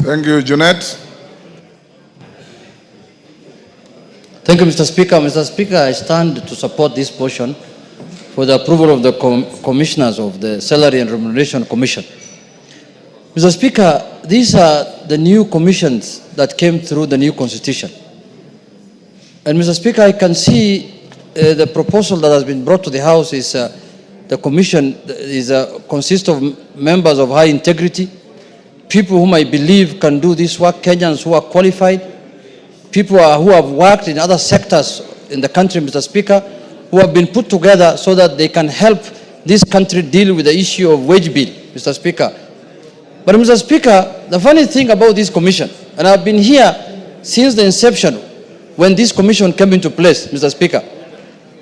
Thank you, Junet. Thank you, Mr. Speaker. Mr. Speaker, I stand to support this motion for the approval of the commissioners of the Salary and Remuneration Commission. Mr. Speaker, these are the new commissions that came through the new constitution. And Mr. Speaker, I can see the proposal that has been brought to the House is the commission consists of members of high integrity, people whom I believe can do this work, Kenyans who are qualified, people who have worked in other sectors in the country, Mr. Speaker, who have been put together so that they can help this country deal with the issue of wage bill, Mr. Speaker. But Mr. Speaker, the funny thing about this commission, and I've been here since the inception when this commission came into place, Mr. Speaker,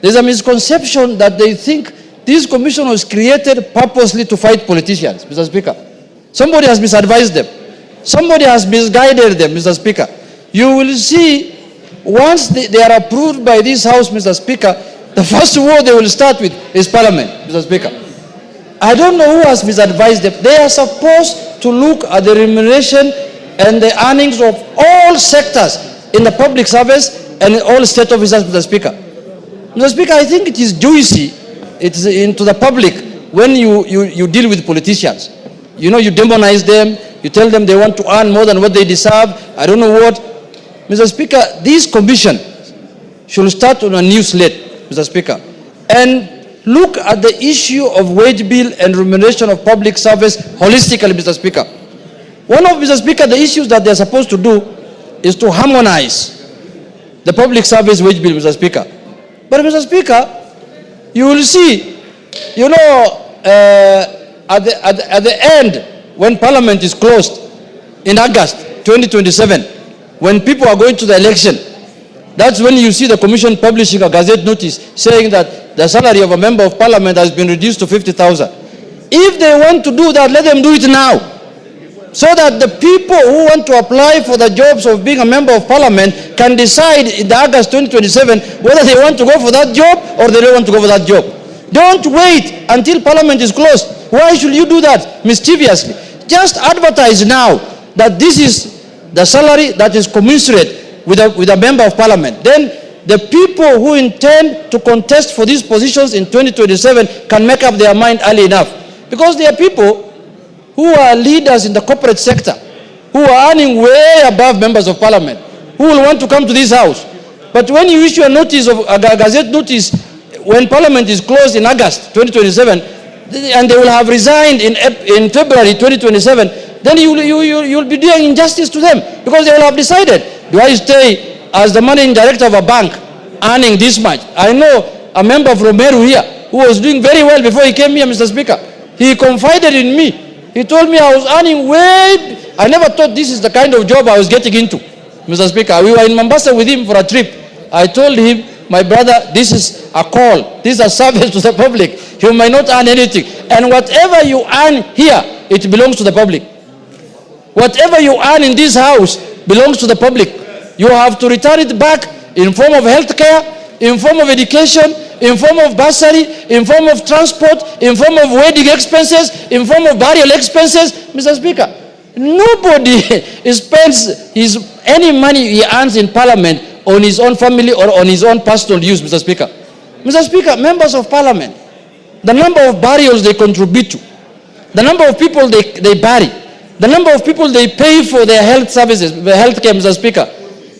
there's a misconception that they think this commission was created purposely to fight politicians, Mr. Speaker. Somebody has misadvised them. Somebody has misguided them, Mr. Speaker. You will see, once they are approved by this House, Mr. Speaker, the first war they will start with is Parliament, Mr. Speaker. I don't know who has misadvised them. They are supposed to look at the remuneration and the earnings of all sectors in the public service and in all state officers, Mr. Speaker. Mr. Speaker, I think it is juicy, it's into the public when you deal with politicians. You know, you demonize them, you tell them they want to earn more than what they deserve, I don't know what. Mr. Speaker, this commission should start on a new slate, Mr. Speaker, and look at the issue of wage bill and remuneration of public service holistically, Mr. Speaker. One of, Mr. Speaker, the issues that they're supposed to do is to harmonize the public service wage bill, Mr. Speaker. But, Mr. Speaker, you will see, you know, at the end, when Parliament is closed in August 2027, when people are going to the election, that's when you see the Commission publishing a Gazette notice saying that the salary of a member of Parliament has been reduced to 50,000. If they want to do that, let them do it now, so that the people who want to apply for the jobs of being a member of Parliament can decide in the August 2027 whether they want to go for that job or they don't want to go for that job. Don't wait until Parliament is closed. Why should you do that mischievously? Just advertise now that this is the salary that is commensurate with a member of Parliament. Then the people who intend to contest for these positions in 2027 can make up their mind early enough. Because there are people who are leaders in the corporate sector, who are earning way above members of Parliament, who will want to come to this House. But when you issue a notice, of a Gazette notice, when Parliament is closed in August 2027, and they will have resigned in February 2027, then you'll be doing injustice to them, because they will have decided, do I stay as the managing director of a bank earning this much? I know a member from Meru here who was doing very well before he came here, Mr. Speaker. He confided in me. He told me I was earning way, I never thought this is the kind of job I was getting into, Mr. Speaker. We were in Mombasa with him for a trip. I told him, my brother, this is a call. This is a service to the public. You might not earn anything. And whatever you earn here, it belongs to the public. Whatever you earn in this house belongs to the public. You have to return it back in form of health care, in form of education, in form of bursary, in form of transport, in form of wedding expenses, in form of burial expenses. Mr. Speaker, nobody spends any money he earns in Parliament on his own family or on his own personal use, Mr. Speaker. Mr. Speaker, members of Parliament, the number of burials they contribute to, the number of people they bury, the number of people they pay for their health services, the health care, Mr. Speaker,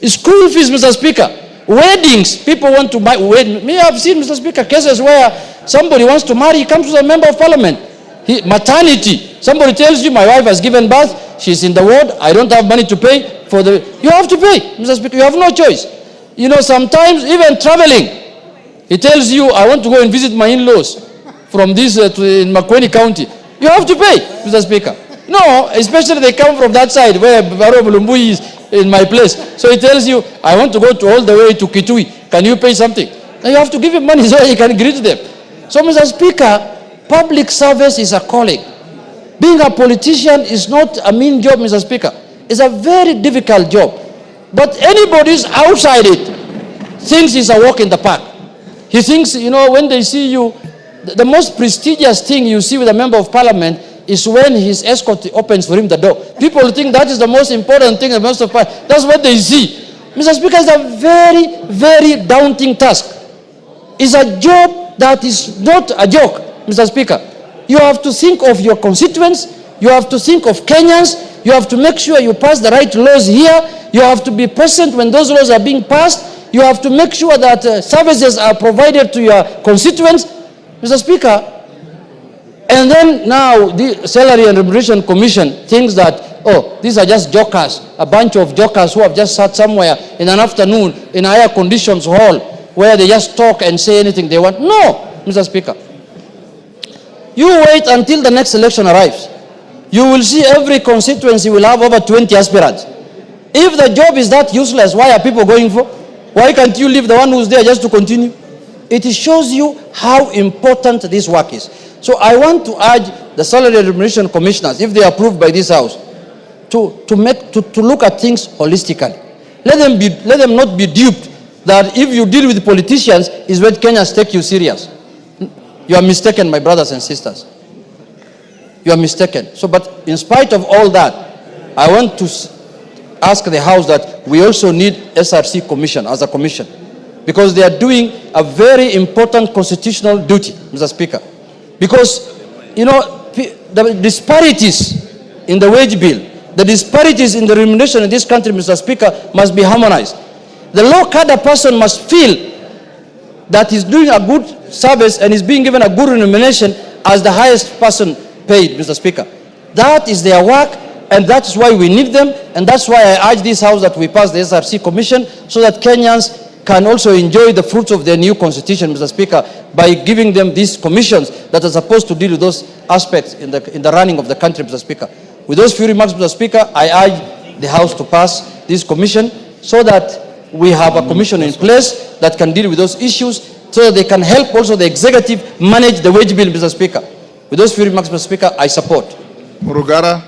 school fees, Mr. Speaker, weddings, people want to buy weddings. Me, I've seen, Mr. Speaker, cases where somebody wants to marry, he comes to a member of Parliament. Maternity, somebody tells you, my wife has given birth, she's in the ward, I don't have money to pay for the, you have to pay, Mr. Speaker, you have no choice. You know, sometimes even traveling, he tells you, I want to go and visit my in-laws from this in Makueni County. You have to pay, Mr. Speaker. No, especially they come from that side where Baro Bulumbui is in my place. So he tells you, I want to go all the way to Kitui. Can you pay something? Now you have to give him money so he can greet them. So, Mr. Speaker, public service is a calling. Being a politician is not a mean job, Mr. Speaker. It's a very difficult job. But anybody who's outside it thinks it's a walk in the park. He thinks, you know, when they see you, the most prestigious thing you see with a member of Parliament is when his escort opens for him the door. People think that is the most important thing, the most of that's what they see. Mr. Speaker, it's a very, very daunting task. It's a job that is not a joke, Mr. Speaker. You have to think of your constituents. You have to think of Kenyans. You have to make sure you pass the right laws here. You have to be present when those laws are being passed. You have to make sure that services are provided to your constituents, Mr. Speaker. And then now the Salary and Remuneration Commission thinks that, oh, these are just jokers, a bunch of jokers who have just sat somewhere in an afternoon in a air conditions hall where they just talk and say anything they want. No, Mr. Speaker. You wait until the next election arrives. You will see every constituency will have over 20 aspirants. If the job is that useless, why are people going for? Why can't you leave the one who's there just to continue? It shows you how important this work is. So I want to urge the Salary and Remuneration Commissioners, if they are approved by this House, to look at things holistically. Let them not be duped that if you deal with politicians is when Kenyans take you serious. You are mistaken, my brothers and sisters. You are mistaken. So, but in spite of all that, I want to ask the House that we also need SRC Commission as a commission, because they are doing a very important constitutional duty, Mr. Speaker. Because, you know, the disparities in the wage bill, the disparities in the remuneration in this country, Mr. Speaker, must be harmonized. The low-cadre person must feel that he's doing a good service and is being given a good remuneration as the highest person paid, Mr. Speaker. That is their work, and that's why we need them, and that's why I urge this House that we pass the SRC Commission so that Kenyans can also enjoy the fruits of their new constitution, Mr. Speaker, by giving them these commissions that are supposed to deal with those aspects in the running of the country, Mr. Speaker. With those few remarks, Mr. Speaker, I urge the House to pass this commission so that we have a commission in place that can deal with those issues so that they can help also the executive manage the wage bill, Mr. Speaker. With those few remarks, Mr. Speaker, I support. Murugara.